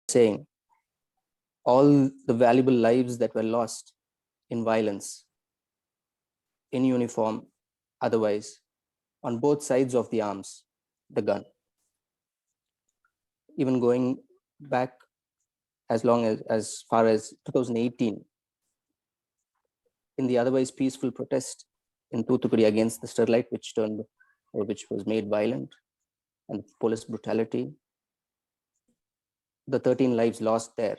saying all the valuable lives that were lost in violence, in uniform, otherwise, on both sides of the arms, the gun. Even going back as far as 2018, in the otherwise peaceful protest in Toothukudi against the Sterlite, which was made violent, and police brutality, the 13 lives lost there,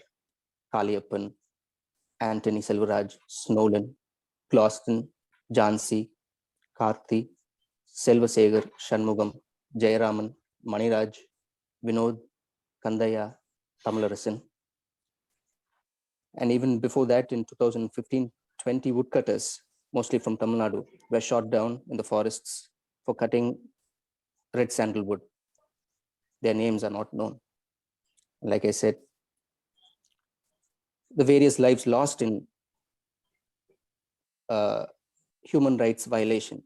Kaliyappan, Anthony Selvaraj, Snowden, Clauston, Jhansi, Karthi, Selvasegar, Shanmugam, Jayaraman, Maniraj, Vinod, Kandaya, Tamilarasan. And even before that, in 2015, 20 woodcutters, mostly from Tamil Nadu, were shot down in the forests for cutting red sandalwood. Their names are not known. Like I said, the various lives lost in human rights violation,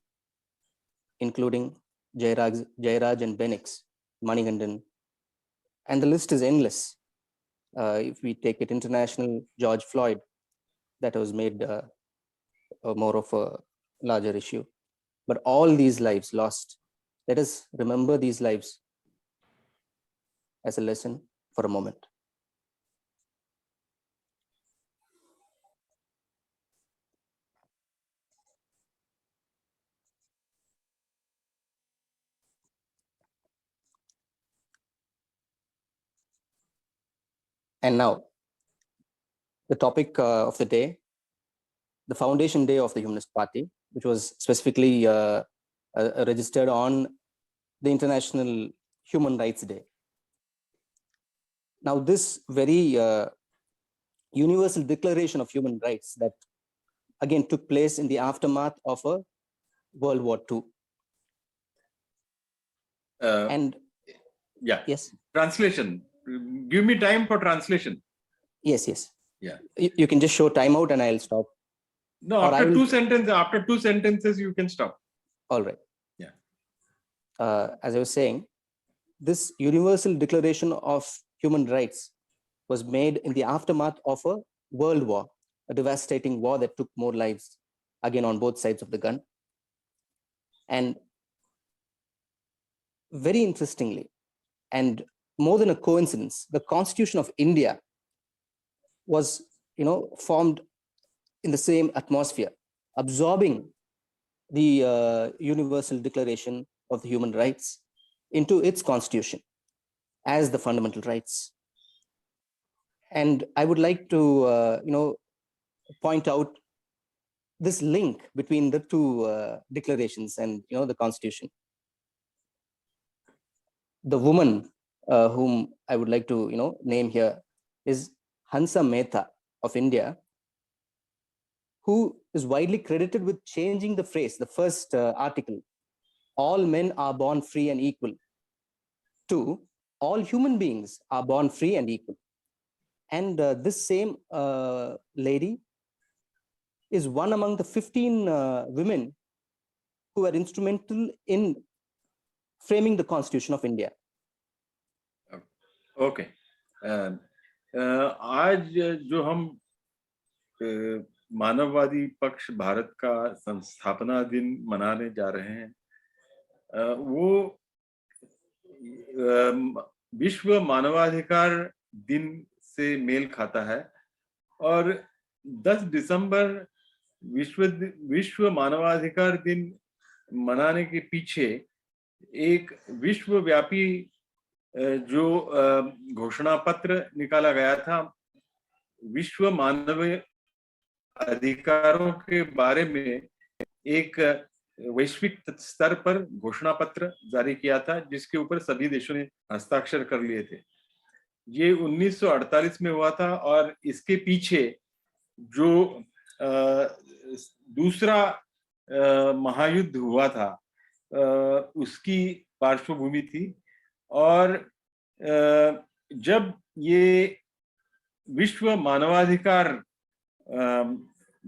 including Jairaj and Benix, Manigandan, and the list is endless. If we take it international, George Floyd, that was made more of a larger issue. But all these lives lost, let us remember these lives as a lesson for a moment. And now, the topic of the day, the foundation day of the Humanist Party, which was specifically registered on the International Human Rights Day. Now, this very universal declaration of human rights that again took place in the aftermath of a World War II. And yeah, yes, translation. Give me time for translation. Yes. Yeah. You can just show timeout and I'll stop. No, after two sentences, you can stop. All right. Yeah. As I was saying, this universal declaration of human rights was made in the aftermath of a world war, a devastating war that took more lives, again, on both sides of the gun. And very interestingly, and more than a coincidence, the Constitution of India was, formed in the same atmosphere, absorbing the Universal Declaration of the Human Rights into its constitution as the fundamental rights. And I would like to, point out this link between the two declarations and, the constitution. The woman whom I would like to, name here is Hansa Mehta of India, who is widely credited with changing the phrase, the first article, all men are born free and equal, to all human beings are born free and equal. And this same lady is one among the 15 women who were instrumental in framing the Constitution of India. Okay. आज जो हम मानववादी पक्ष भारत का संस्थापना दिन मनाने जा रहे हैं, वो विश्व मानवाधिकार दिन से मेल खाता है। और 10 दिसंबर विश्व मानवाधिकार दिन मनाने के पीछे एक विश्वव्यापी जो घोषणा पत्र निकाला गया था, विश्व मानवीय अधिकारों के बारे में एक वैश्विक स्तर पर घोषणा पत्र जारी किया था, जिसके ऊपर सभी देशों ने हस्ताक्षर कर लिए थे। ये 1948 में हुआ था और इसके पीछे जो दूसरा महायुद्ध हुआ था, उसकी पार्श्वभूमि थी। और जब ये विश्व मानवाधिकार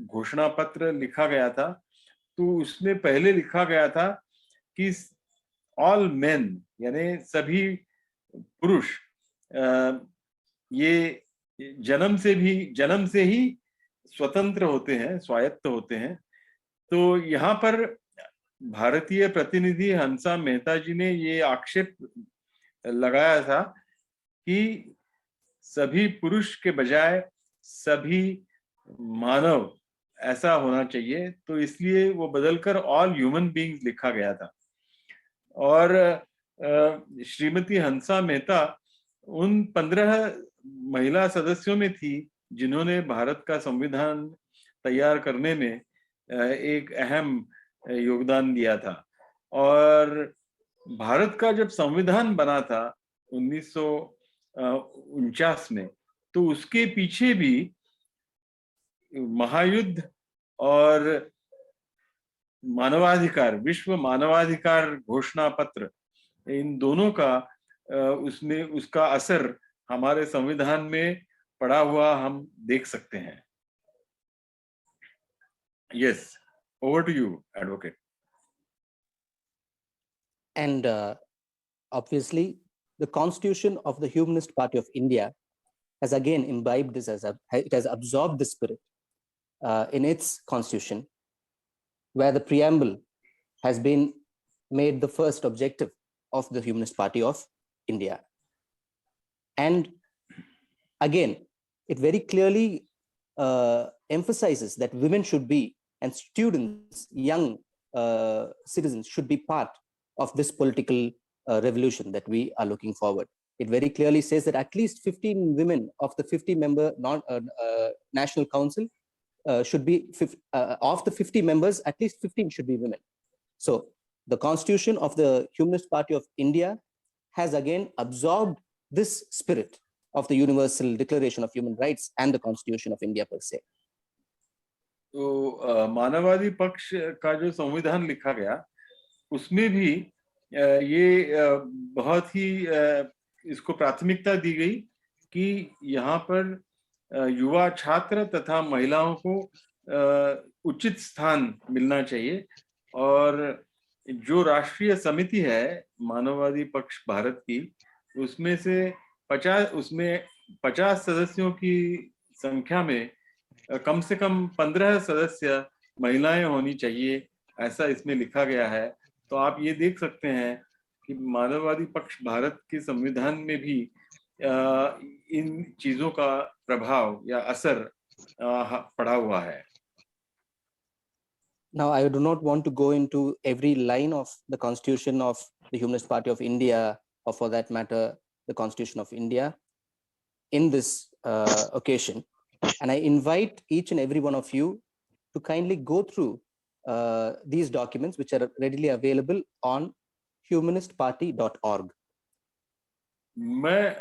घोषणा पत्र लिखा गया था, तो उसमें पहले लिखा गया था कि ऑल मेन, यानी सभी पुरुष ये जन्म से ही स्वतंत्र होते हैं, स्वायत्त होते हैं। तो यहाँ पर भारतीय प्रतिनिधि हंसा मेहता जी ने ये आक्षेप लगाया था कि सभी पुरुष के बजाय सभी मानव ऐसा होना चाहिए, तो इसलिए वो बदलकर ऑल ह्यूमन बीइंग्स लिखा गया था। और श्रीमती हंसा मेहता उन 15 महिला सदस्यों में थी जिन्होंने भारत का संविधान तैयार करने में एक अहम योगदान दिया था। और भारत का जब संविधान बना था 1949 में, तो उसके पीछे भी महायुद्ध और मानवाधिकार, विश्व मानवाधिकार घोषणा पत्र, इन दोनों का उसमें उसका असर हमारे संविधान में पड़ा हुआ हम देख सकते हैं। Yes, over to you, advocate. And obviously, the Constitution of the Humanist Party of India has again imbibed this it has absorbed the spirit in its constitution, where the preamble has been made the first objective of the Humanist Party of India. And again, it very clearly emphasizes that women should be, and students, young citizens should be part of this political revolution that we are looking forward. It very clearly says that at least 15 women of the 50-member National Council should be, of the 50 members, at least 15 should be women. So the Constitution of the Humanist Party of India has again absorbed this spirit of the Universal Declaration of Human Rights and the Constitution of India per se. तो मानववादी पक्ष का जो संविधान लिखा गया, उसमें भी ये बहुत ही इसको प्राथमिकता दी गई कि यहाँ पर युवा छात्र तथा महिलाओं को उचित स्थान मिलना चाहिए। और जो राष्ट्रीय समिति है मानववादी पक्ष भारत की, उसमें से 50 सदस्यों की संख्या में कम से कम 15 सदस्य महिलाएं होनी चाहिए, ऐसा इसमें लिखा गया है। तो आप ये देख सकते हैं कि मानववादी पक्ष भारत के संविधान में भी इन चीजों का प्रभाव या असर पड़ा हुआ है। Now, I do not want to go into every line of the Constitution of the Humanist Party of India, or for that matter, the Constitution of India in this occasion. And I invite each and every one of you to kindly go through these documents, which are readily available on humanistparty.org. मैं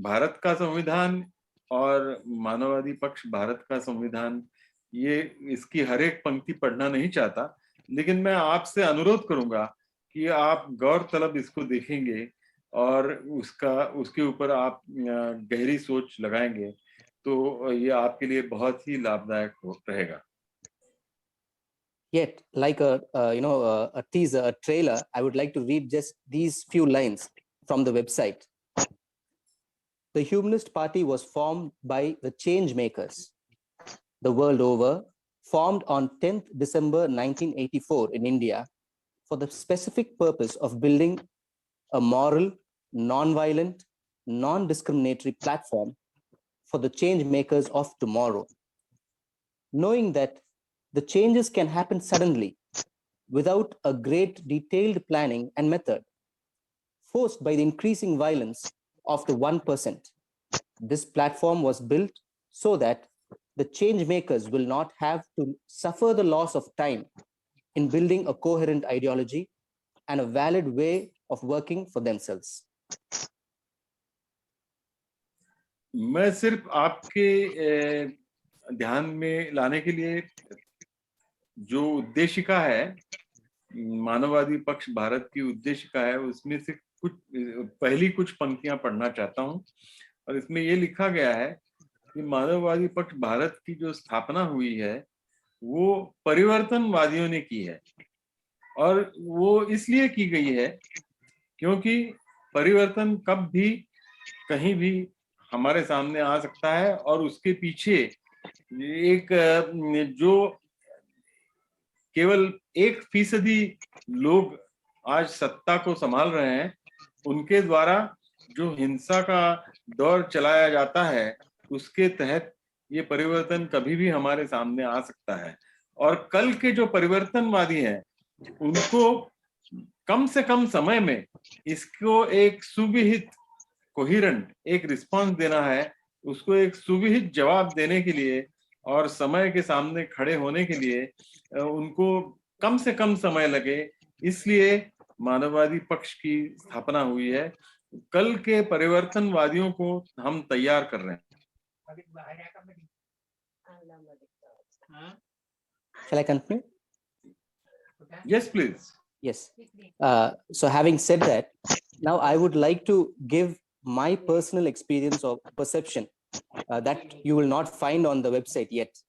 भारत का संविधान और मानववादी पक्ष भारत का संविधान, ये इसकी हर एक पंक्ति पढ़ना नहीं चाहता, लेकिन मैं आपसे अनुरोध करूंगा कि आप गौर तलब इसको देखेंगे और उसके ऊपर आप गहरी सोच लगाएंगे, तो ये आपके लिए बहुत ही लाभदायक रहेगा। Yet, like a teaser, a trailer, I would like to read just these few lines from the website. The Humanist Party was formed by the change makers the world over, formed on 10th December 1984 in India for the specific purpose of building a moral, non-violent, non-discriminatory platform for the change makers of tomorrow. Knowing that the changes can happen suddenly without a great detailed planning and method, forced by the increasing violence of the 1%. This platform was built so that the change makers will not have to suffer the loss of time in building a coherent ideology and a valid way of working for themselves. मैं सिर्फ आपके ध्यान में लाने के लिए जो उद्देशिका है, मानववादी पक्ष भारत की उद्देशिका है, उसमें से पहली कुछ पंक्तियां पढ़ना चाहता हूं। और इसमें ये लिखा गया है कि मानववादी पक्ष भारत की जो स्थापना हुई है वो परिवर्तनवादियों ने की है, और वो इसलिए की गई है क्योंकि परिवर्तन कब भी कहीं भी हमारे सामने आ सकता है, और उसके पीछे एक जो केवल 1% लोग आज सत्ता को संभाल रहे हैं, उनके द्वारा जो हिंसा का दौर चलाया जाता है, उसके तहत ये परिवर्तन कभी भी हमारे सामने आ सकता है। और कल के जो परिवर्तनवादी हैं, उनको कम से कम समय में इसको एक सुविहित, कोहिरेंट एक रिस्पांस देना है, उसको एक सुविहित जवाब देने के लिए और समय के सामने खड़े होने के लिए उनको कम से कम समय लगे, इसलिए मानववादी पक्ष की स्थापना हुई है। कल के परिवर्तनवादियों को हम तैयार कर रहे हैं। Shall I continue? Yes, please. Yes. So having said that, now I would like to give my personal experience or perception that you will not find on the website yet.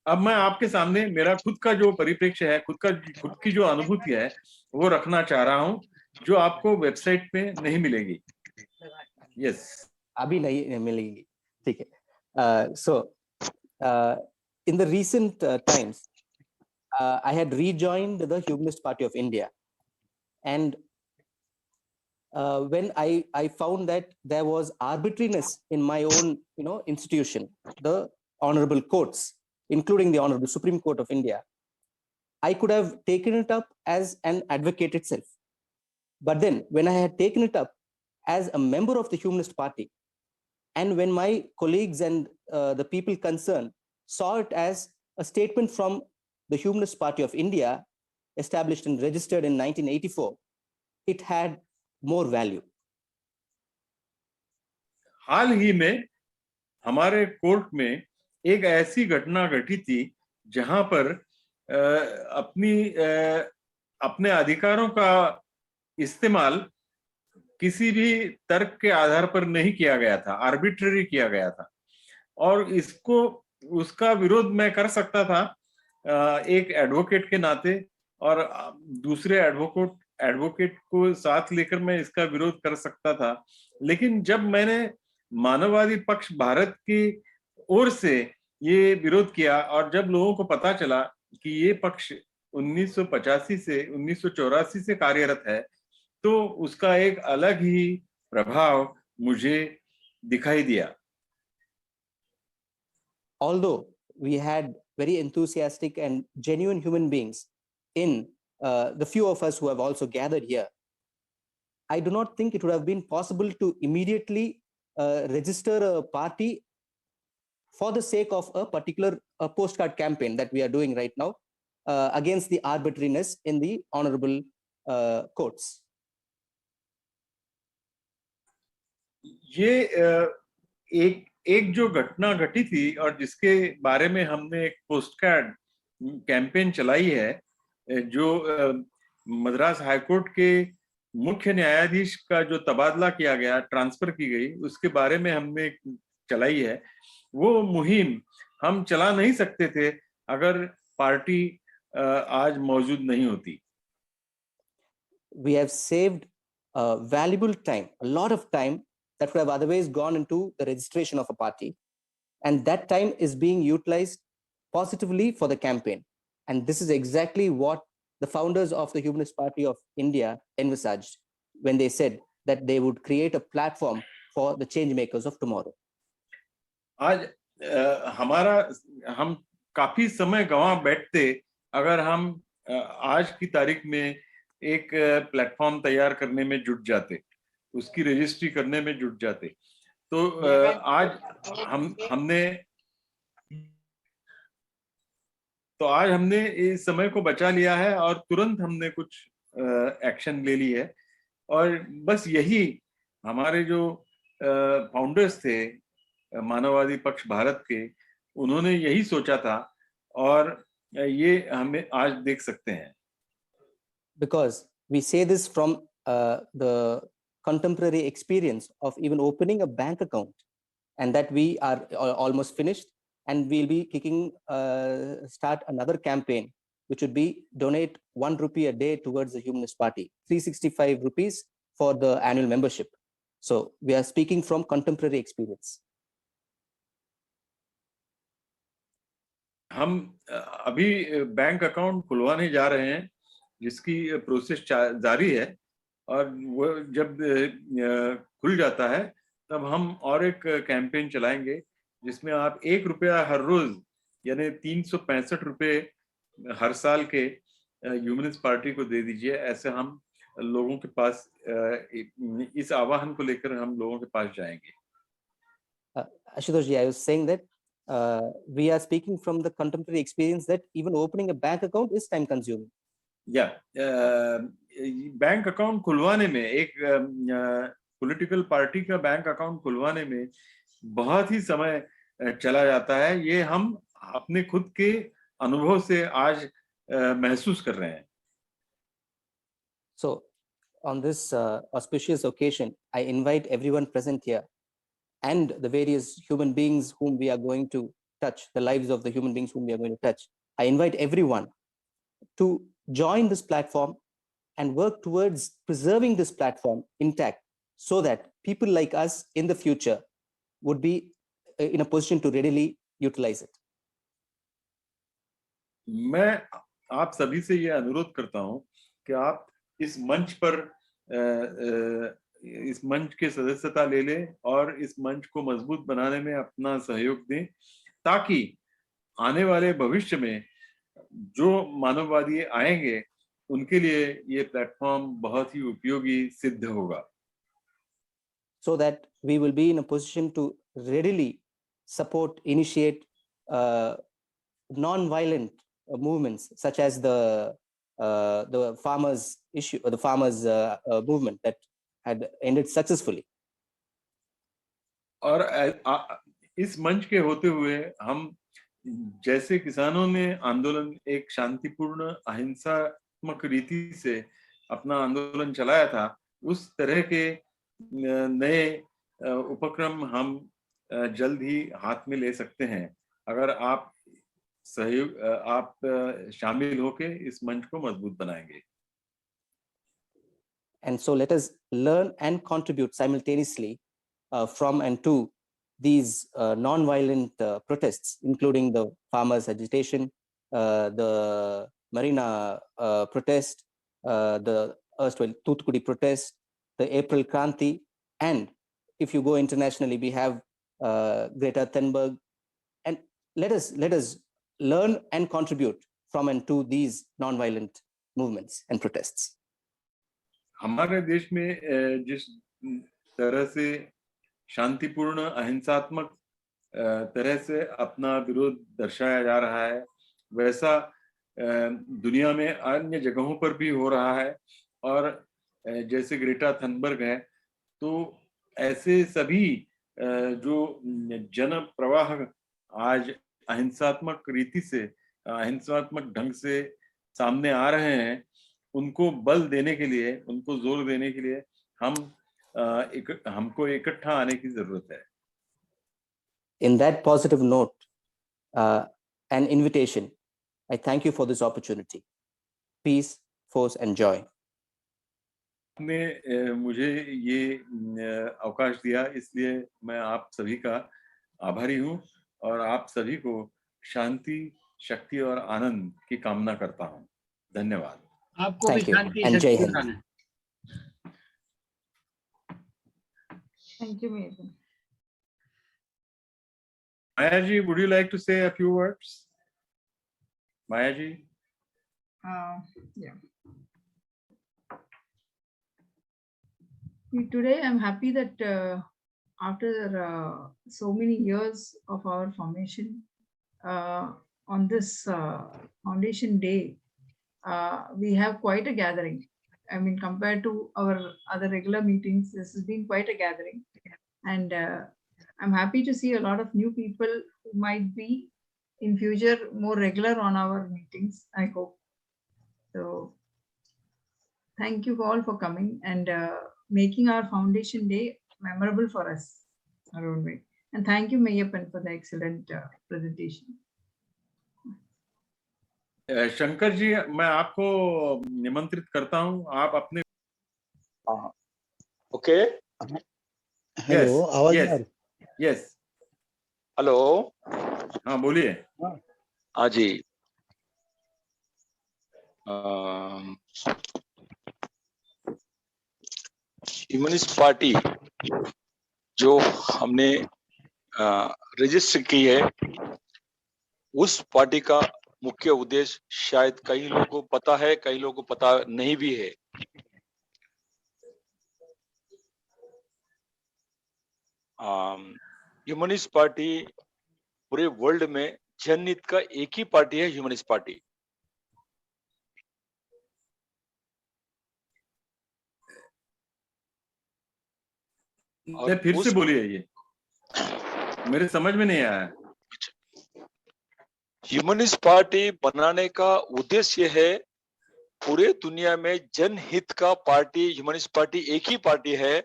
अब मैं आपके सामने मेरा खुद का जो परिप्रेक्ष्य है, खुद की जो अनुभूति है, वो रखना चाह रहा हूं, जो आपको वेबसाइट पे नहीं मिलेगी। Yes. अभी नहीं मिलेगी, ठीक है। So in the recent times, I had rejoined the Humanist Party of India, and when I found that there was arbitrariness in my own institution, the honorable courts, including the Honorable Supreme Court of India, I could have taken it up as an advocate itself. But then when I had taken it up as a member of the Humanist Party, and when my colleagues and the people concerned saw it as a statement from the Humanist Party of India, established and registered in 1984, it had more value. हाल ही में हमारे court में एक ऐसी घटना घटी थी जहां पर अपने अधिकारों का इस्तेमाल किसी भी तर्क के आधार पर नहीं किया गया था, आर्बिट्ररी किया गया था, और उसका विरोध मैं कर सकता था एक एडवोकेट के नाते, और दूसरे एडवोकेट को साथ लेकर मैं इसका विरोध कर सकता था। लेकिन जब मैंने मानववादी पक्ष भारत की ओर से ये विरोध किया, और जब लोगों को पता चला कि ये पक्ष 1985 से 1984 से कार्यरत है, तो उसका एक अलग ही प्रभाव मुझे दिखाई दिया। Although we had very enthusiastic and genuine human beings in the few of us who have also gathered here, I do not think it would have been possible to immediately register a party for the sake of a particular postcard campaign that we are doing right now against the arbitrariness in the honorable courts. ये एक जो घटना घटी थी और जिसके बारे में हमने एक पोस्टकार्ड कैंपेन चलाई है, जो मद्रास हाईकोर्ट के मुख्य न्यायाधीश का जो तबादला किया गया, ट्रांसफर की गई, उसके बारे में हमने चलाई है। वो मुहिम हम चला नहीं सकते थे अगर पार्टी आज मौजूद नहीं होती। We have saved valuable time, a lot of time that would have otherwise gone into the registration of a party, and that time is being utilized positively for the campaign. And this is exactly what the founders of the Humanist Party of India envisaged when they said that they would create a platform for the change makers of tomorrow. आज हम काफी समय गंवा बैठते अगर हम आज की तारीख में एक प्लेटफॉर्म तैयार करने में जुट जाते, उसकी रजिस्ट्री करने में जुट जाते। तो आज हमने इस समय को बचा लिया है और तुरंत हमने कुछ एक्शन ले ली है। और बस यही हमारे जो फाउंडर्स थे मानववादी पक्ष भारत के, उन्होंने यही सोचा था, और ये हमें आज देख सकते हैं। Because we say this from the contemporary experience of even opening a bank account, and that we are almost finished, and we'll be start another campaign, which would be donate 1 rupee a day towards the Humanist Party, 365 rupees for the annual membership. So we are speaking from contemporary experience. हम अभी bank account खुलवाने जा रहे हैं, जिसकी process जारी है, और वो जब खुल जाता है तब हम और एक कैंपेन चलाएंगे जिसमें आप ₹1 हर रोज यानी 365 रुपए हर साल के ह्यूमनिस्ट पार्टी को दे दीजिए। ऐसे हम लोगों के पास इस आह्वान को लेकर हम लोगों के पास जाएंगे। Ashutosh ji, I was saying that we are speaking from the contemporary experience that even opening a bank account is time consuming. या बैंक अकाउंट खुलवाने में, एक पॉलिटिकल पार्टी का बैंक अकाउंट खुलवाने में बहुत ही समय चला जाता है। ये हम अपने खुद के अनुभव से आज महसूस कर रहे हैं। So on this auspicious occasion, I invite everyone present here and the various human beings whom we are going to touch, the lives of the human beings whom we are going to touch. I invite everyone to join this platform and work towards preserving this platform intact so that people like us in the future would be in a position to readily utilize it. मैं आप सभी से ये अनुरोध करता हूं कि आप इस मंच पर इस मंच के सदस्यता ले लें और इस मंच को मजबूत बनाने में अपना सहयोग दें, ताकि आने वाले भविष्य में जो मानववादी आएंगे उनके लिए ये प्लेटफॉर्म बहुत ही उपयोगी सिद्ध होगा। So that we will be in a position to readily support, initiate non-violent movements such as the farmers issue or the farmers movement that had ended successfully. और इस मंच के होते हुए हम जैसे किसानों ने आंदोलन एक शांतिपूर्ण अहिंसात्मक रीति से अपना आंदोलन चलाया था, उस तरह के नए उपक्रम हम जल्द ही हाथ में ले सकते हैं अगर आप सहयोग आप शामिल होके इस मंच को मजबूत बनाएंगे। And so let us learn and contribute simultaneously from and to these non-violent protests, including the farmers' agitation, the Marina protest, the erstwhile Thoothukudi protest, the April Kranti, and if you go internationally, we have Greta Thunberg. And let us learn and contribute from and to these non-violent movements and protests. हमारे देश में जिस तरह से शांतिपूर्ण अहिंसात्मक तरह से अपना विरोध दर्शाया जा रहा है, वैसा दुनिया में अन्य जगहों पर भी हो रहा है। और जैसे ग्रेटा थनबर्ग है, तो ऐसे सभी जो जन प्रवाह आज अहिंसात्मक रीति से, अहिंसात्मक ढंग से सामने आ रहे हैं, उनको बल देने के लिए, उनको जोर देने के लिए हमको इकट्ठा आने की जरूरत है। In that positive note, an invitation, I thank you for this opportunity. Peace, force, and joy. आपने मुझे ये अवकाश दिया, इसलिए मैं आप सभी का आभारी हूँ और आप सभी को शांति, शक्ति और आनंद की कामना करता हूँ। धन्यवाद। आपको भी शांति, and Jai Hind. Thank you, Megan. Maya ji, would you like to say a few words? Maya ji? Yeah. Today, I'm happy that after so many years of our formation, on this foundation day, we have quite a gathering. I mean, compared to our other regular meetings, this has been quite a gathering. And I'm happy to see a lot of new people who might be in future more regular on our meetings, I hope. So thank you all for coming and making our foundation day memorable for us, our own way. And thank you, Mayappan, for the excellent presentation. Shankar ji, मैं आपको निमंत्रित करता हूं, आप अपने okay, yes आवाज नहीं आ yes रही? यस, हेलो, हाँ बोलिए। हाँ जी। ह्यूमनिस्ट पार्टी जो हमने रजिस्टर की है, उस पार्टी का मुख्य उद्देश्य शायद कई लोगों को पता है, कई लोगों को पता नहीं भी है। ह्यूमनिस्ट पार्टी पूरे वर्ल्ड में जनहित का एक ही पार्टी है, ह्यूमनिस्ट पार्टी। और फिर से बोलिए, ये मेरे समझ में नहीं आया। ह्यूमनिस्ट पार्टी बनाने का उद्देश्य है पूरे दुनिया में जनहित का पार्टी, ह्यूमनिस्ट पार्टी एक ही पार्टी है।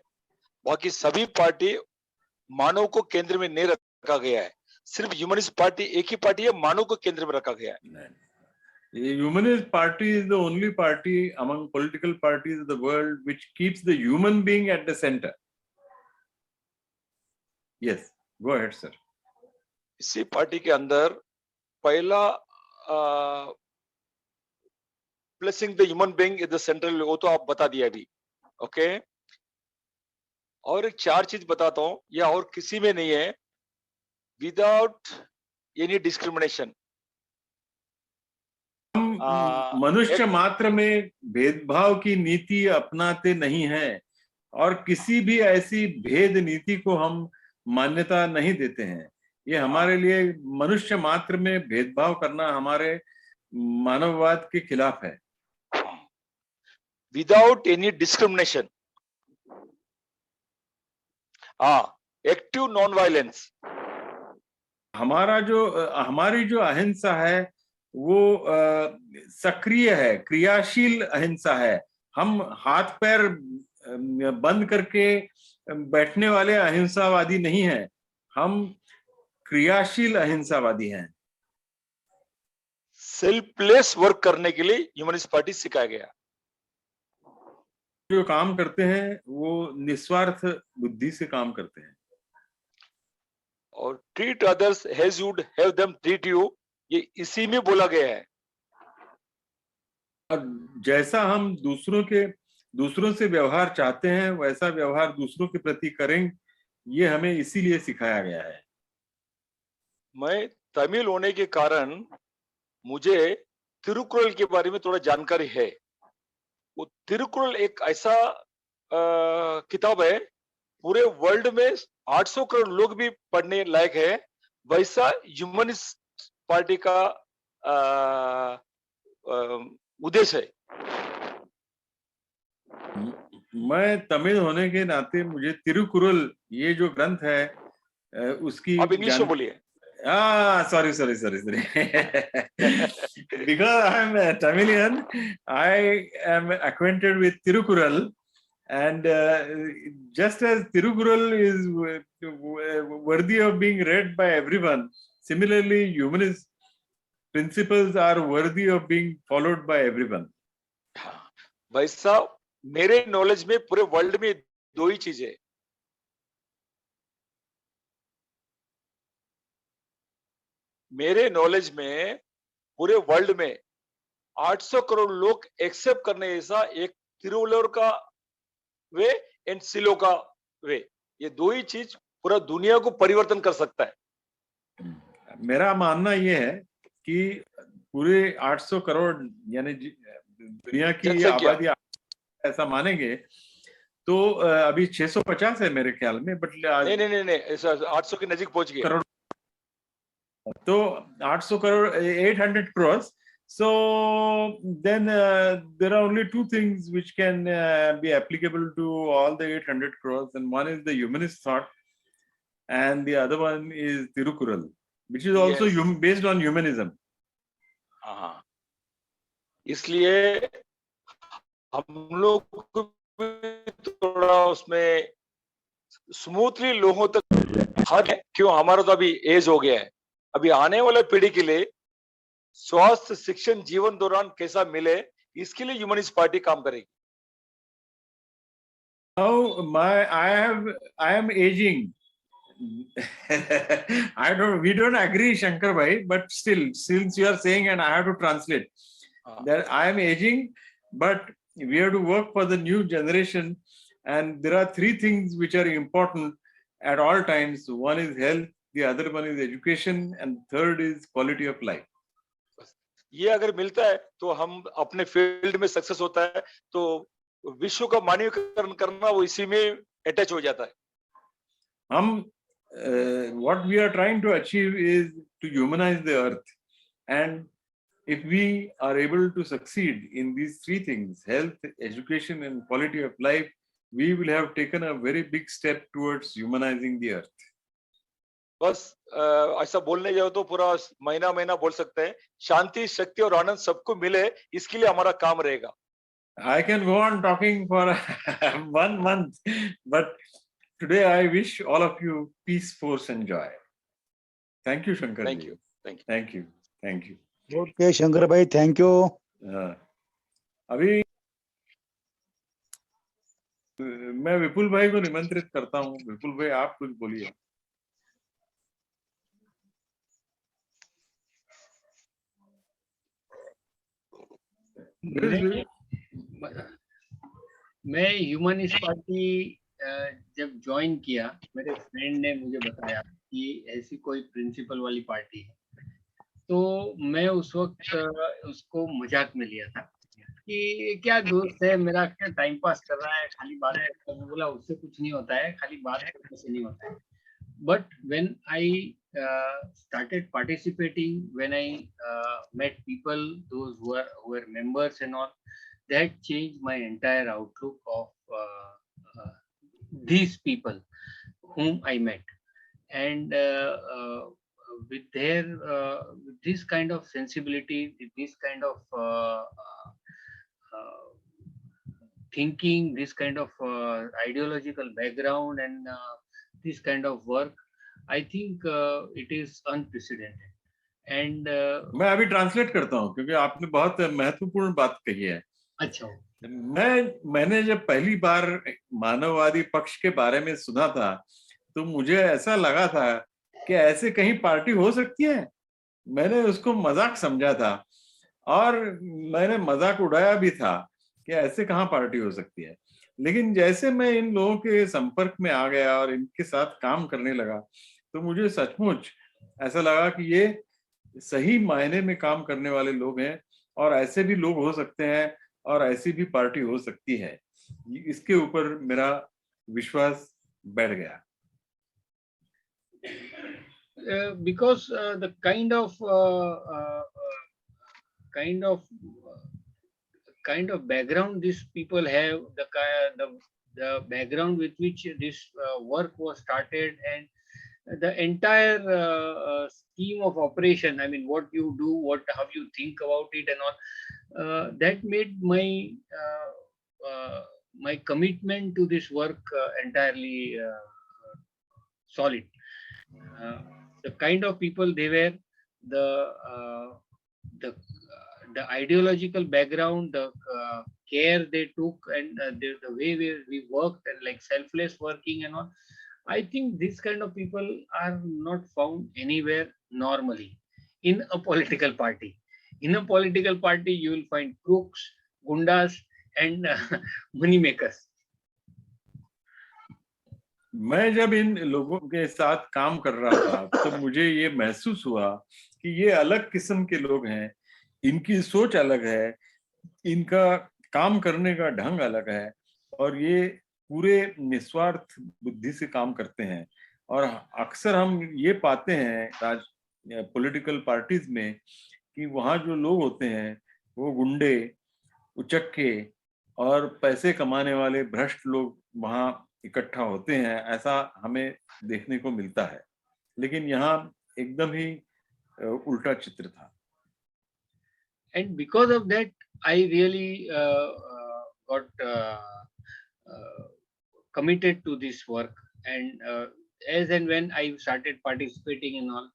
बाकी सभी पार्टी मानव को केंद्र में नहीं रखा गया है, सिर्फ ह्यूमनिस्ट पार्टी एक ही पार्टी है, मानव को केंद्र में रखा गया है। Humanist party is the only party among political parties of the world which keeps the human being at the center. Yes, go ahead, sir. इसी पार्टी के अंदर पहला placing the human being in the central, वो तो आप बता दिया अभी, ओके। और एक 4 चीज बताता हूं, यह और किसी में नहीं है, विदाउट एनी डिस्क्रिमिनेशन। हम मनुष्य मात्र में भेदभाव की नीति अपनाते नहीं हैं और किसी भी ऐसी भेद नीति को हम मान्यता नहीं देते हैं। ये हमारे लिए मनुष्य मात्र में भेदभाव करना हमारे मानववाद के खिलाफ है। Without any discrimination, active non violence. हमारी जो अहिंसा है वो सक्रिय है, क्रियाशील अहिंसा है। हम हाथ पैर बंद करके बैठने वाले अहिंसावादी नहीं हैं, हम क्रियाशील अहिंसावादी हैं। सेल्फलेस वर्क करने के लिए ह्यूमनिस्ट पार्टी सिखाया गया। जो काम करते हैं वो निस्वार्थ बुद्धि से काम करते हैं। और treat others as you would have them treat you, ये इसी में बोला गया है। और जैसा हम दूसरों से व्यवहार चाहते हैं वैसा व्यवहार दूसरों के प्रति करें, ये हमें इसीलिए सिखाया गया है। मैं तमिल होने के कारण मुझे तिरुकुरल के बारे में थोड़ा जानकारी है। वो तिरुकुरल एक ऐसा किताब है, पूरे वर्ल्ड में 800 करोड़ लोग भी पढ़ने लायक है। वैसा ह्यूमनिस्ट पार्टी का उद्देश्य है। मैं तमिल होने के नाते मुझे तिरुकुरल ये जो ग्रंथ है उसकी आप इंग्लिश में बोलिए। sorry. Because I am a Tamilian, I am acquainted with Tirukural, and just as Tirukural is worthy of being read by everyone, similarly humanist principles are worthy of being followed by everyone. वैसा मेरे knowledge में पूरे world में 2 ही चीजें है। मेरे knowledge में पूरे वर्ल्ड में 800 करोड़ लोग एक्सेप्ट करने जैसा एक तिरुवल्लुवर का वे एंड सिलो का वे, ये 2 ही चीज पूरा दुनिया को परिवर्तन कर सकता है। मेरा मानना ये है कि पूरे 800 करोड़ यानी दुनिया की आबादी ऐसा मानेंगे तो अभी 650 है मेरे ख्याल में, बट नहीं 800 के नजीक पहुंच गए। करोड़, तो 800 crore 800 crores. So then there are only 2 things which can be applicable to all the 800 crores, and one is the humanist thought and the other one is Tirukural, which is also based on humanism. हाँ, इसलिए हम लोग को थोड़ा उसमें smoothly लोगों तक हक है। क्यों? हमारा तो अभी एज हो गया है, अभी आने वाले पीढ़ी के लिए स्वास्थ्य शिक्षण जीवन दौरान कैसा मिले, इसके लिए ह्यूमनिस्ट पार्टी काम करेगी। Now I am aging. We don't agree, Shankar bhai, but still, since you are saying, and I have to translate, that I am aging, but we have to work for the new generation. And there are three things which are important at all times. One is health, the other one is education, and third is quality of life. ये अगर मिलता है तो हम अपने field में success होता है, तो विश्व का मानवीकरण करना वो इसी में अटैच हो जाता है. हम what we are trying to achieve is to humanize the earth, and if we are able to succeed in these three things, health, education, and quality of life, we will have taken a very big step towards humanizing the earth. बस ऐसा बोलने जाओ तो पूरा महीना महीना बोल सकते हैं. शांति, शक्ति और आनंद सबको मिले, इसके लिए हमारा काम रहेगा. I can go on talking for 1 month, but today I wish all of you peace, force, and joy. Thank you, Shankar. Thank you. Thank you. Thank you. Thank you. Okay, Shankar bhai, thank you. अभी मैं विपुल भाई को निमंत्रित करता हूँ. विपुल भाई, आप कुछ बोलिए. मैं ह्यूमनिस्ट पार्टी जब ज्वाइन किया, मेरे फ्रेंड ने मुझे बताया कि ऐसी कोई प्रिंसिपल वाली पार्टी है, तो मैं उस वक्त उसको मजाक में लिया था कि क्या दोस्त है मेरा, क्या टाइम पास कर रहा है, खाली बात है. मैं बोला उससे कुछ नहीं होता है, खाली बात करने से नहीं होता है. But when I started participating, when I met people, those who were members and all, that changed my entire outlook of these people whom I met. And with their with this kind of sensibility, with this kind of thinking, this kind of ideological background, and this kind of work, I think it is unprecedented. And मैं अभी translate करता हूँ क्योंकि आपने बहुत महत्वपूर्ण बात कही है. अच्छा. मैंने जब पहली बार मानववादी पक्ष के बारे में सुना था तो मुझे ऐसा लगा था कि ऐसे कहीं पार्टी हो सकती है. मैंने उसको मजाक समझा था और मैंने मजाक उड़ाया भी था कि ऐसे कहाँ पार्टी हो सकती है. लेकिन जैसे मैं इन लोगों के संपर्क में आ गया और इनके साथ काम करने लगा तो मुझे सचमुच ऐसा लगा कि ये सही मायने में काम करने वाले लोग हैं और ऐसे भी लोग हो सकते हैं और ऐसी भी पार्टी हो सकती है. इसके ऊपर मेरा विश्वास बैठ गया. Because the kind of background these people have, the background with which this work was started, and the entire scheme of operation, I mean, what you do, how you think about it and all, that made my commitment to this work entirely solid. The kind of people they were, the ideological background, the care they took, and the way we worked, and like selfless working and all. I think this kind of people are not found anywhere normally in a political party. In a political party, you will find crooks, gundas, and money makers. मैं जब इन लोगों के साथ काम कर रहा था तो मुझे ये महसूस हुआ कि ये अलग किस्म के लोग हैं. इनकी सोच अलग है, इनका काम करने का ढंग अलग है और ये पूरे निस्वार्थ बुद्धि से काम करते हैं. और अक्सर हम ये पाते हैं पॉलिटिकल पार्टीज में कि वहाँ जो लोग होते हैं वो गुंडे, उचक्के और पैसे कमाने वाले भ्रष्ट लोग वहाँ इकट्ठा होते हैं. ऐसा हमें देखने को मिलता है, लेकिन यहाँ एकदम ही उल्टा चित्र था. And because of that, I really got committed to this work. And as and when I started participating in all,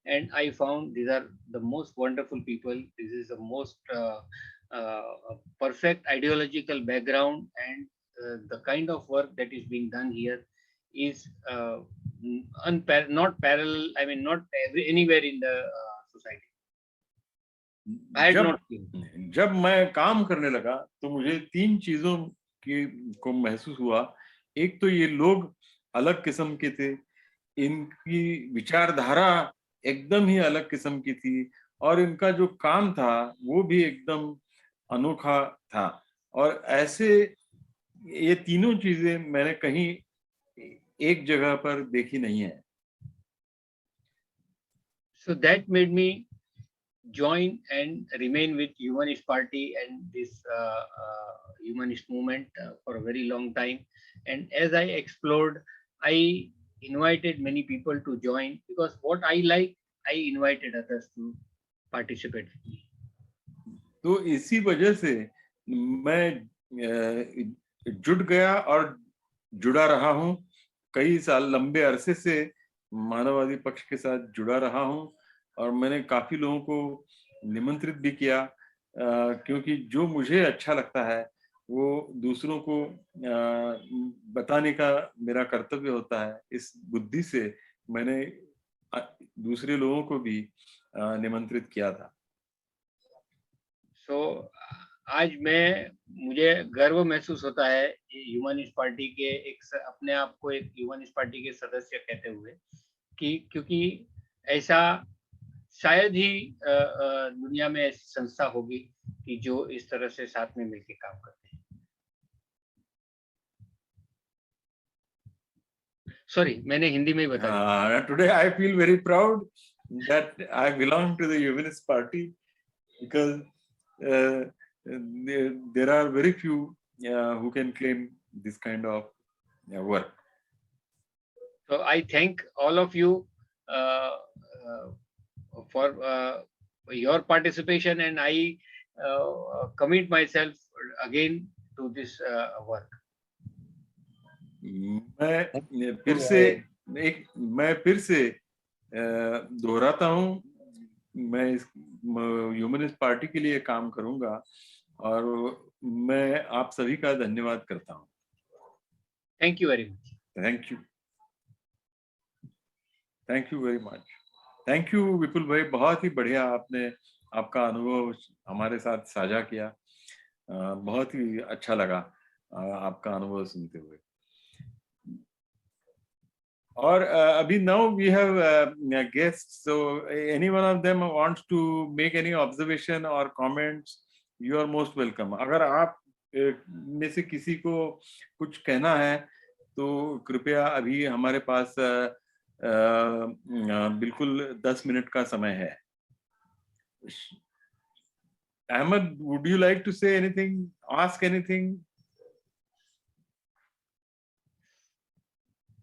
and I found these are the most wonderful people. This is the most perfect ideological background, and the kind of work that is being done here is not parallel. I mean, not anywhere in the society. I had not seen. जब मैं काम करने लगा तो मुझे 3 चीजों को महसूस हुआ। एक तो ये लोग अलग किस्म के थे, इनकी विचारधारा एकदम ही अलग किस्म की थी और इनका जो काम था वो भी एकदम अनोखा था। और ऐसे ये तीनों चीजें मैंने कहीं एक जगह पर देखी नहीं है। So that made me join and remain with Humanist Party and this humanist movement for a very long time. And as I explored, I invited many people to join because what I like, I invited others to participate with me. तो इसी वजह से मैं जुट गया और जुड़ा रहा हूं। कई साल लंबे अरसे से मानववादी पक्ष के साथ जुड़ा रहा हूं और मैंने काफी लोगों को निमंत्रित भी किया, क्योंकि जो मुझे अच्छा लगता है वो दूसरों को बताने का मेरा कर्तव्य होता है। इस बुद्धि से मैंने दूसरे लोगों को भी निमंत्रित किया था। So आज मुझे गर्व महसूस होता है ह्यूमनिस्ट पार्टी के अपने आप को एक ह्यूमनिस्ट पार्टी के सदस्य कहते हुए, कि क्योंकि ऐसा शायद ही दुनिया में ऐसी संस्था होगी कि जो इस तरह से साथ में मिलकर काम करते हैं। सॉरी, मैंने हिंदी में ही बता दिया। Today I feel very proud that I belong to the Humanist Party because there are very few who can claim this kind of work. So I thank all of you for your participation, and I commit myself again to this work. मैं फिर से दोहराता हूँ, मैं इस humanist party के लिए काम करूंगा और मैं आप सभी का धन्यवाद करता हूँ। Thank you very much. Thank you. Thank you very much. Thank you विपुल भाई, बहुत ही बढ़िया आपने आपका अनुभव हमारे साथ साझा किया। बहुत ही अच्छा लगा आपका अनुभव सुनते हुए। और अभी now we have guests, so any one of them wants to make any observation or comments, you are most welcome. अगर आप में से किसी को कुछ कहना है तो कृपया अभी हमारे पास बिल्कुल 10 मिनट का समय है। Ahmed, would you like to say anything, ask anything?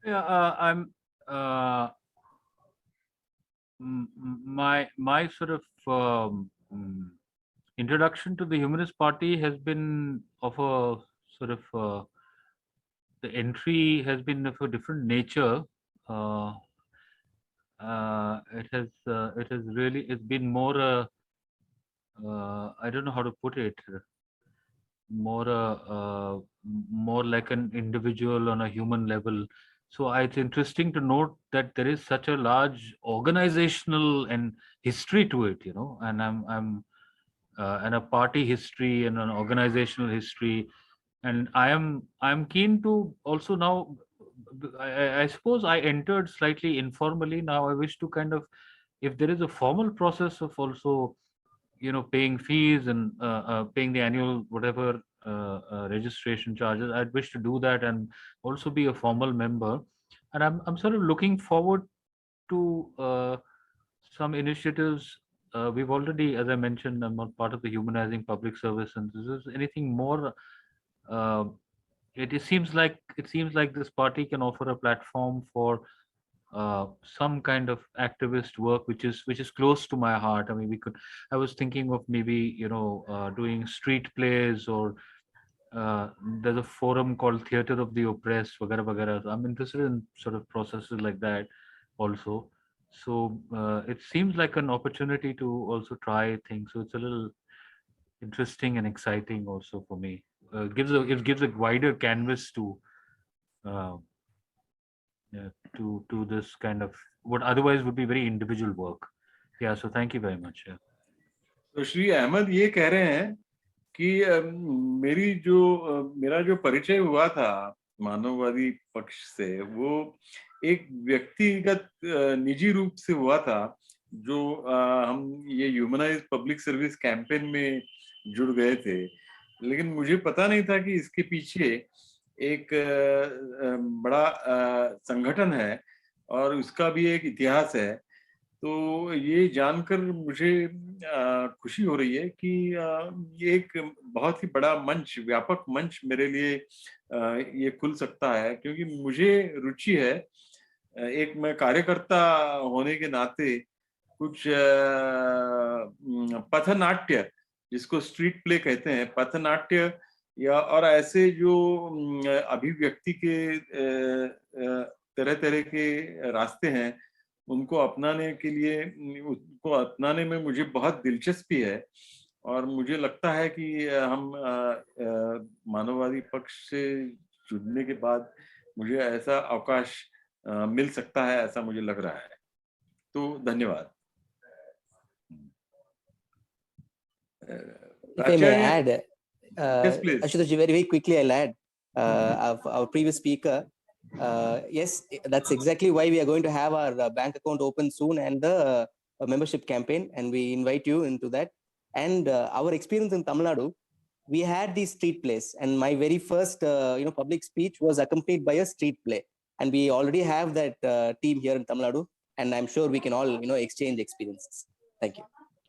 Yeah, my sort of introduction to the Humanist Party has been of a sort of the entry has been of a different nature. It has really, it's been more I don't know how to put it, more more like an individual on a human level. So it's interesting to note that there is such a large organizational and history to it, you know, and and a party history and an organizational history, and I'm keen to also now. I suppose I entered slightly informally. Now I wish to kind of, if there is a formal process of also, you know, paying fees and paying the annual whatever registration charges, I'd wish to do that and also be a formal member. And I'm sort of looking forward to some initiatives. We've already, as I mentioned, I'm not part of the Humanizing Public Service, and this is anything more. It seems like this party can offer a platform for some kind of activist work, which is close to my heart. I mean, I was thinking of maybe, you know, doing street plays, or there's a forum called Theatre of the Oppressed, vagara vagara. I'm interested in sort of processes like that also. So it seems like an opportunity to also try things. So it's a little interesting and exciting also for me. it gives a wider canvas to to this kind of what otherwise would be very individual work. Yeah, so thank you very much. Yeah. तो श्री अहमद ये कह रहे हैं कि मेरा जो परिचय हुआ था मानववादी पक्ष से, वो एक व्यक्तिगत निजी रूप से हुआ था, जो हम ये ह्यूमनाइज पब्लिक सर्विस कैंपेन में जुड़ गए थे। लेकिन मुझे पता नहीं था कि इसके पीछे एक बड़ा संगठन है और उसका भी एक इतिहास है। तो ये जानकर मुझे खुशी हो रही है कि ये एक बहुत ही बड़ा मंच, व्यापक मंच मेरे लिए ये खुल सकता है, क्योंकि मुझे रुचि है, एक मैं कार्यकर्ता होने के नाते कुछ पथनाट्य, जिसको स्ट्रीट प्ले कहते हैं, पथनाट्य या और ऐसे जो अभिव्यक्ति के तरह तरह के रास्ते हैं, उनको अपनाने के लिए, उसको अपनाने में मुझे बहुत दिलचस्पी है। और मुझे लगता है कि हम मानववादी पक्ष से जुड़ने के बाद मुझे ऐसा अवकाश मिल सकता है, ऐसा मुझे लग रहा है। तो धन्यवाद। If I may add, Yes, please. Ashutosh, very quickly, I'll add our previous speaker. Yes, that's exactly why we are going to have our bank account open soon and the membership campaign, and we invite you into that. And our experience in Tamil Nadu, we had these street plays, and my very first public speech was accompanied by a street play, and we already have that team here in Tamil Nadu, and I'm sure we can all exchange experiences. Thank you.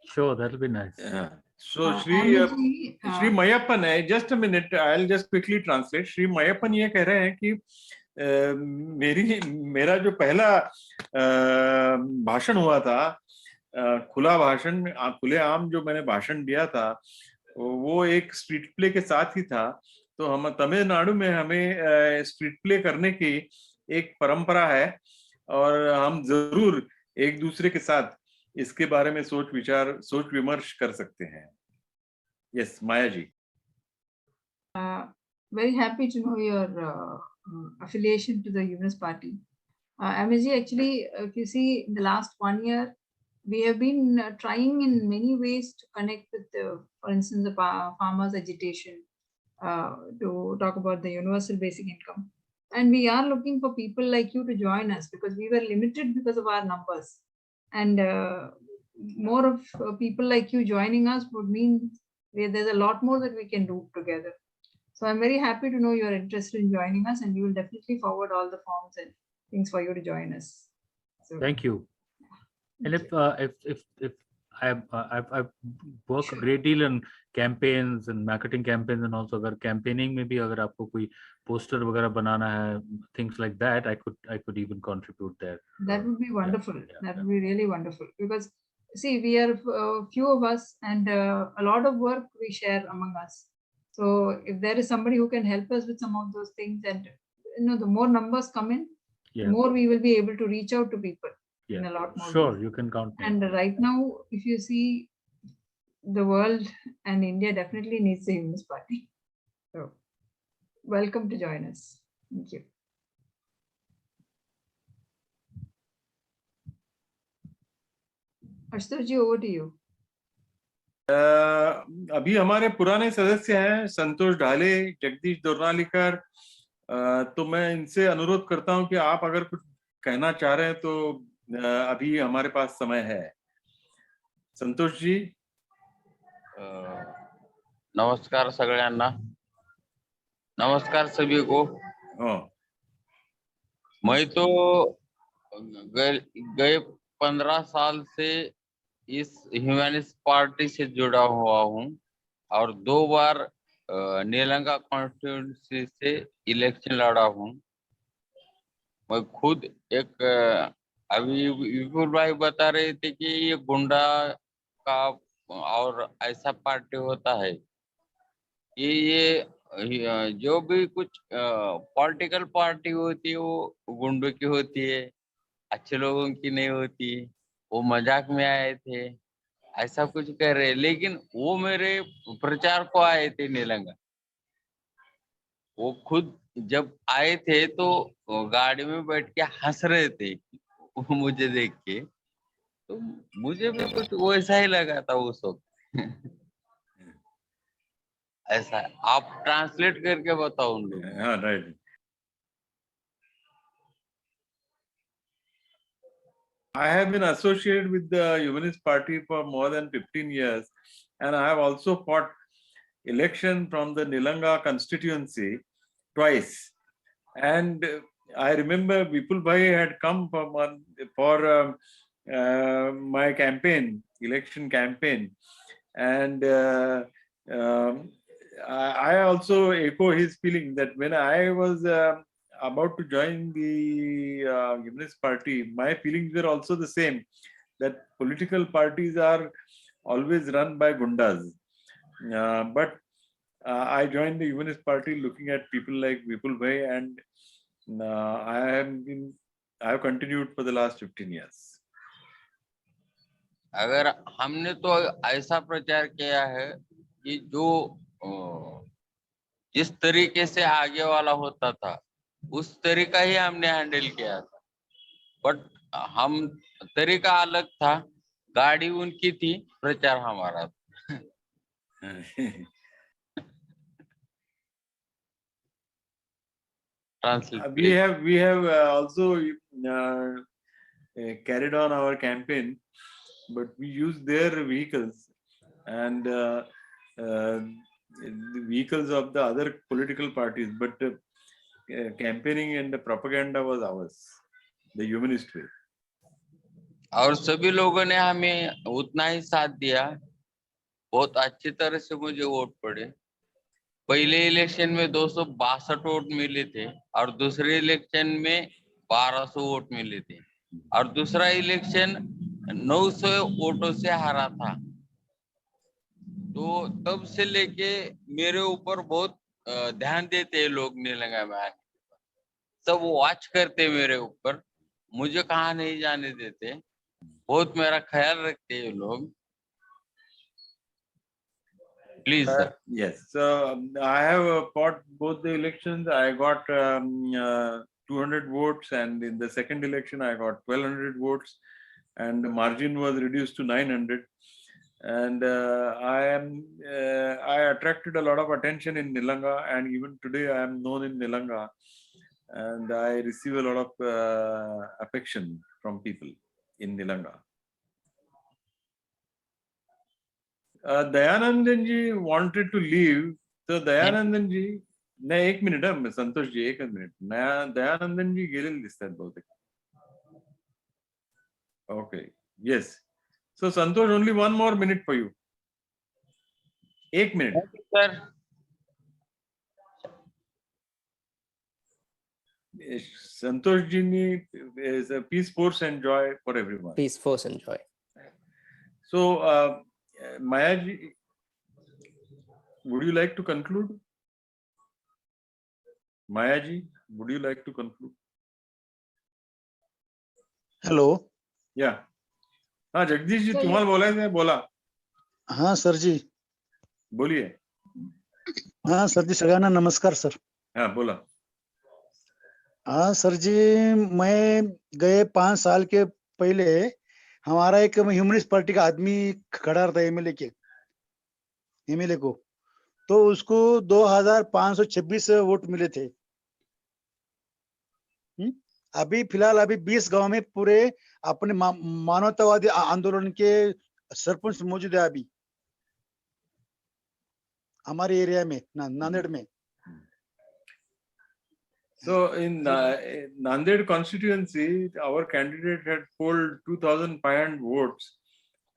Sure, that'll be nice. Yeah. So Amity, Shri Meiyappan है, just a minute, I'll just quickly translate. Shri Meiyappan ये कह रहे हैं कि मेरा जो पहला भाषण हुआ था, खुला भाषण, खुले आम जो मैंने भाषण दिया था, वो एक स्ट्रीट प्ले के साथ ही था। तो हम तमिलनाडु में हमें स्ट्रीट प्ले करने की एक परंपरा है, और हम जरूर एक दूसरे के साथ इसके बारे में सोच विमर्श कर सकते हैं। Yes, Maya ji. Very happy to know your affiliation to the Humanist Party. MSG, actually, if you see in the last 1 year, we have been trying in many ways to connect with, for instance, the farmers' agitation, to talk about the universal basic income. And we are looking for people like you to join us, because we were limited because of our numbers. And more of people like you joining us would mean there's a lot more that we can do together. So I'm very happy to know you're interested in joining us, and we will definitely forward all the forms and things for you to join us. So, Thank you. And if I've worked a great deal in campaigns and marketing campaigns, and also अगर campaigning में भी अगर आपको कोई poster वगैरह बनाना है, things like that, I could even contribute there. that would be wonderful. Yeah, That would be really wonderful, because see, we are few of us, and a lot of work we share among us. So if there is somebody who can help us with some of those things, and the more numbers come in, the more we will be able to reach out to people in a lot more Sure, ways. you can count me. And right now, if you see, the world and India definitely needs the Humanist Party. So welcome to join us. Thank you. Ashutosh ji, over to you. अभी हमारे पुराने सदस्य हैं संतोष ढाले, जगदीश दोरनालीकर, तो मैं इनसे अनुरोध करता हूं कि आप अगर कुछ कहना चाह रहे हैं तो अभी हमारे पास समय है। संतोष जी। नमस्कार सगळ्यांना, नमस्कार सभी को। मैं तो गए 15 साल से इस ह्यूमनिस्ट पार्टी से जुड़ा हुआ हूं, और 2 बार नीलंगा कॉन्स्टिट्यूंसी से इलेक्शन लड़ा हूं। मैं खुद एक, अभी विपुल भाई बता रहे थे कि ये गुंडा का और ऐसा पार्टी होता है। ये जो भी कुछ पॉलिटिकल पार्टी होती है वो गुंडों की होती है, अच्छे लोगों की नहीं होती। वो मजाक में आए थे, ऐसा कुछ कह रहे, लेकिन वो मेरे प्रचार को आए थे नीलंगा। वो खुद जब आए थे तो गाड़ी में बैठ के हंस रहे थे मुझे देख के, तो मुझे भी कुछ वैसा ही लगा था उस वक्त। ऐसा है। आप ट्रांसलेट करके बताओ उन लोग। हाँ, right. I have been associated with the Humanist Party for more than 15 years, and I have also fought election from the Nilanga constituency twice. And I remember Vipul Bhai had come for my campaign, election campaign, and I also echo his feeling that when I was about to join the Humanist Party, my feelings were also the same, that political parties are always run by gundas. But I joined the Humanist Party looking at people like Vipul Bhai, and I have continued for the last 15 years. अगर हमने तो ऐसा प्रचार किया है कि जो जिस तरीके से आगे वाला होता था उस तरीका ही हमने हैंडल किया था, बट हम तरीका अलग था, गाड़ी उनकी थी, प्रचार हमारा था। We have also carried on our campaign, but we use their vehicles and the vehicles of the other political parties, but campaigning and the propaganda was ours, the humanist way. और सभी लोगों ने हमें उतना ही साथ दिया, बहुत अच्छी तरह से मुझे वोट पड़े। पहले इलेक्शन में 262 वोट मिले थे और दूसरे इलेक्शन में 1200 वोट मिले थे और दूसरा इलेक्शन 900 वोटों से हारा था। तो तब से लेके मेरे ऊपर बहुत ध्यान देते हैं लोग नीलंगा में आके, सब वॉच करते मेरे ऊपर, मुझे कहाँ नहीं जाने देते, बहुत मेरा ख्याल रखते हैं लोग। Please, sir. Yes, so I have fought both the elections. I got 200 votes, and in the second election I got 1200 votes, and the margin was reduced to 900. And I attracted a lot of attention in Nilanga, and even today I am known in Nilanga, and I receive a lot of affection from people in Nilanga. Dayanandan ji wanted to leave, so Dayanandan ji, नाही एक minute Santosh ji, एकच minute. Dayanandan जी गेलेले दिसतात बहुतेक. Okay, yes. So Santosh, only one more minute for you. एक minute. Sir. Santosh ji is a peace, force and joy for everyone. Peace, force and joy. So Maya ji, would you like to conclude? Maya ji, would you like to conclude? Hello. Yeah. हाँ जगदीश जी, तुम्हाला बोलायचं आहे, बोला. हाँ sir जी. बोलिए. हाँ sir जी, सगळ्यांना नमस्कार सर. हाँ बोला. हाँ सर जी, मैं गए 5 साल के पहले हमारा एक ह्यूमनिस्ट पार्टी का आदमी खड़ा था एमएलए को, तो उसको 2526 वोट मिले थे. अभी फिलहाल 20 गांव में पूरे अपने मानवतावादी आंदोलन के सरपंच मौजूद है अभी हमारे एरिया में, नांदेड़ में. So in Nanded constituency, our candidate had polled 2,500 votes,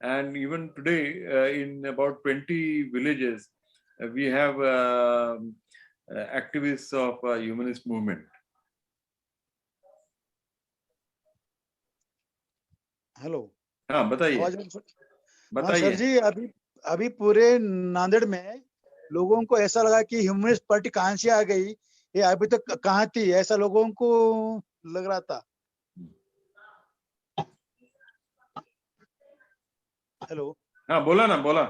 and even today in about 20 villages, we have activists of humanist movement. Hello. हाँ बताइए. हाँ सर जी, अभी पूरे नांदेड़ में लोगों को ऐसा लगा कि ह्यूमनिस्ट पार्टी कहां से आ गई, ये अभी तक कहाँ थी, ऐसा लोगों को लग रहा था. हेलो. हाँ बोला ना, बोला.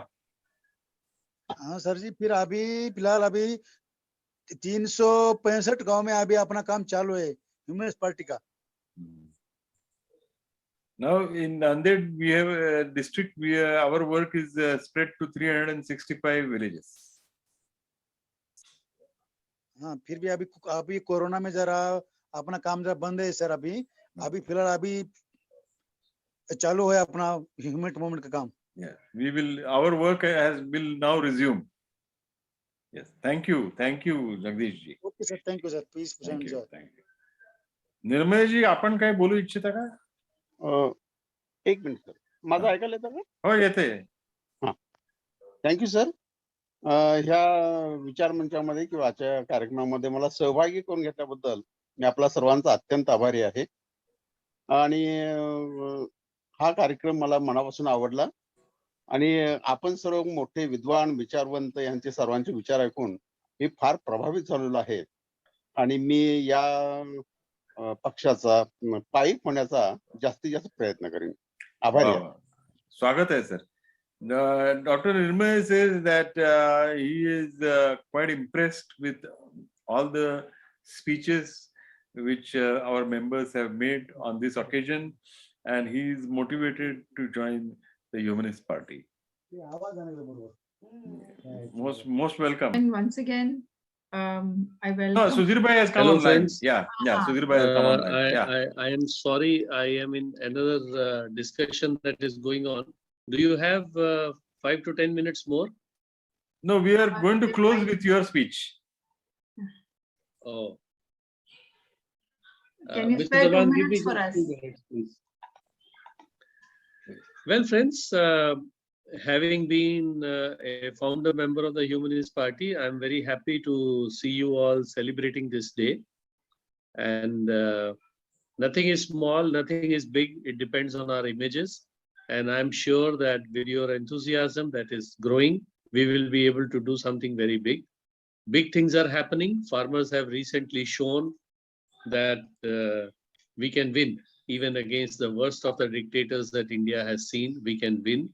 हाँ सर जी, फिर अभी फिलहाल 365 गांव में अभी अपना काम चालू है ह्यूमनिस्ट पार्टी का। Now in Nanded we have a district where our work is spread to 365 villages. हाँ, फिर भी अभी कोरोना में जरा अपना काम जरा बंद है सर। अभी फिलहाल अभी चालू है अपना ह्यूमनिस्ट मूवमेंट का काम। Yeah, our work will now resume. Yes, thank you, Jagdish ji. Okay sir, thank you sir, please Thank you, enjoy. thank you. Nirmay ji, आपण काय बोलू इच्छिता का? एक मिनिट सर, माझं ऐकायला येतं का? हो, येते. हा, थँक्यू सर. ह्या विचार मंचामध्ये किंवा आजच्या कार्यक्रमामध्ये मला सहभागी करून घेतल्याबद्दल मी आपला सर्वांचा अत्यंत आभारी आहे. आणि हा कार्यक्रम मला मनापासून आवडला आणि आपण सर्व मोठे विद्वान विचारवंत यांचे सर्वांचे विचार ऐकून मी फार प्रभावित झालेलो आहे आणि मी या पक्षाचा पायी होण्याचा जास्तीत जास्त प्रयत्न करेन. आभारी आहे. स्वागत आहे sir. Dr. Nirmay says that he is quite impressed with all the speeches which our members have made on this occasion, and he is motivated to join the Humanist Party. Most welcome. And once again, I welcome. No, Sudhir bhai has come Hello, online. friends. Yeah, Sudhir bhai has come online. I am sorry, I am in another discussion that is going on. Do you have 5 to 10 minutes more? No, we are going to close with your speech. Oh. Can you Mr. spare 2 Jawan, give minutes me for us? 2 minutes, please. Well, friends, having been a founder member of the Humanist Party, I am very happy to see you all celebrating this day. And nothing is small, nothing is big. It depends on our images. And I'm sure that with your enthusiasm that is growing, we will be able to do something very big. Big things are happening. Farmers have recently shown that we can win. Even against the worst of the dictators that India has seen, we can win.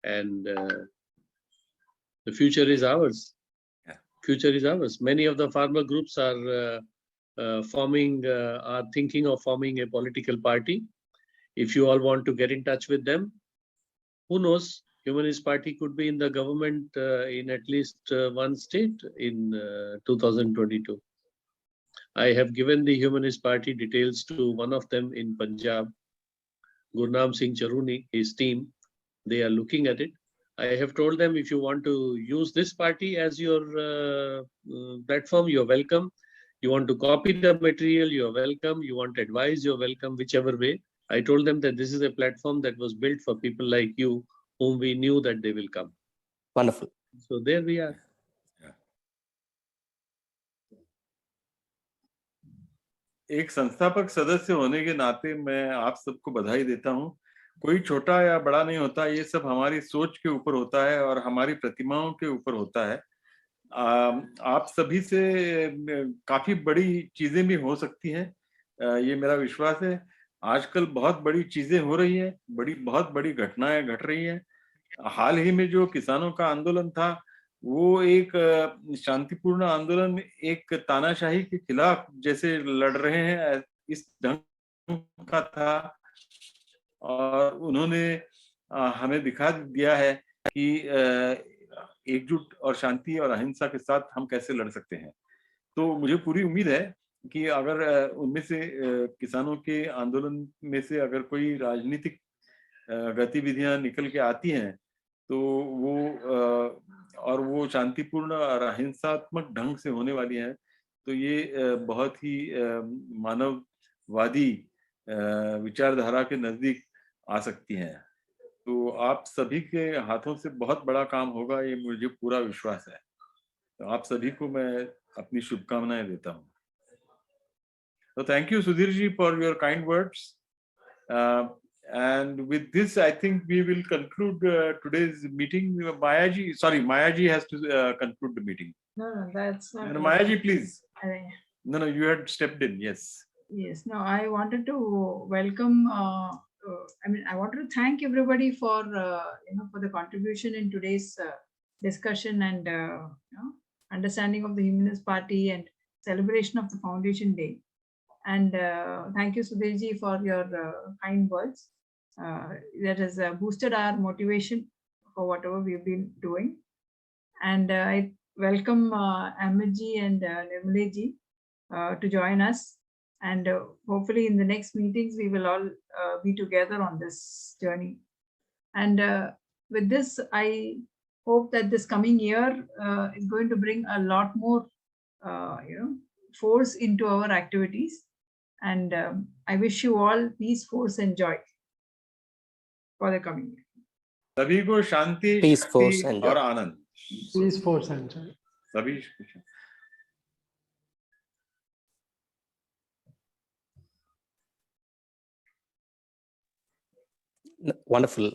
And the future is ours. Future is ours. Many of the farmer groups are thinking of forming a political party. If you all want to get in touch with them, who knows, Humanist Party could be in the government in at least one state in 2022. I have given the Humanist Party details to one of them in Punjab, Gurnam Singh Charuni, his team. They are looking at it. I have told them, if you want to use this party as your platform, you're welcome. You want to copy the material, you're welcome. You want advice, you're welcome, whichever way. I told them that this is a platform that was built for people like you, whom we knew that they will come. Wonderful. So there we are. एक संस्थापक सदस्य होने के नाते मैं आप सबको बधाई देता हूं। कोई छोटा या बड़ा नहीं होता, ये सब हमारी सोच के ऊपर होता है और हमारी प्रतिमाओं के ऊपर होता है। आप सभी से काफी बड़ी चीजें भी हो सकती हैं, ये मेरा विश्वास है। आजकल बहुत बड़ी चीजें हो रही है, बहुत बड़ी घटनाएं घट रही हैं। हाल ही में जो किसानों का आंदोलन था, वो एक शांतिपूर्ण आंदोलन, एक तानाशाही के खिलाफ जैसे लड़ रहे हैं इस ढंग का था, और उन्होंने हमें दिखा दिया है कि एकजुट और शांति और अहिंसा के साथ हम कैसे लड़ सकते हैं। तो मुझे पूरी उम्मीद है कि अगर उनमें से किसानों के आंदोलन में से अगर कोई राजनीतिक गतिविधियां निकल के आती हैं, तो वो शांतिपूर्ण और अहिंसात्मक ढंग से होने वाली हैं, तो ये बहुत ही मानववादी विचारधारा के नजदीक आ सकती हैं। तो आप सभी के हाथों से बहुत बड़ा काम होगा, ये मुझे पूरा विश्वास है। तो आप सभी को मैं अपनी शुभकामनाएं देता हूँ। So thank you, Sudhir ji, for your kind words. And with this, I think we will conclude today's meeting. Maya ji has to conclude the meeting. No, that's not. No, Maya ji, please. No, you had stepped in. Yes. Yes. No, I wanted to welcome. I wanted to thank everybody for for the contribution in today's discussion, and understanding of the Humanist Party and celebration of the Foundation Day. And thank you, Sudhirji, for your kind words. That has boosted our motivation for whatever we've been doing. And I welcome Amitji and Nirmaleji to join us. And hopefully in the next meetings, we will all be together on this journey. And with this, I hope that this coming year is going to bring a lot more, force into our activities. And I wish you all peace, force, and joy for the coming year. सभी को शांति, Peace, शक्ति force, and और joy. Anand. Peace, force, and joy. सभी Wonderful.